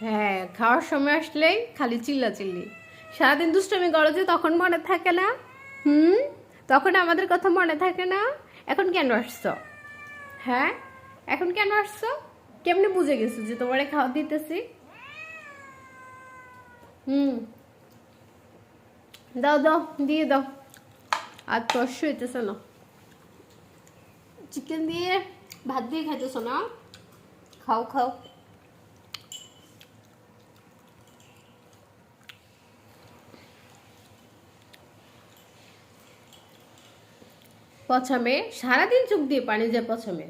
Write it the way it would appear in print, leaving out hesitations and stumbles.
হ্যাঁ, খাওয়ার সময় আসলেই খালি চিল্লাচিল্লি। সারাদিন দুষ্টুমি করো যে, তখন মনে থাকে না? হুম, তখন আমাদের কথা মনে থাকে না? এখন কেন আসছো? হ্যাঁ, এখন কেন আসছো? কেমনে বুঝে গেছো যে তোমারে খাওয়া দিতেছি? হুম, দাও দাও, দিয়ে দাও। আর তর্স হইতেছে না। চিকেন দিয়ে ভাত দিয়ে খাইতেছো না? খাও খাও। পছামে সারাদিন চোখ দিয়ে পানি যায় পছামে।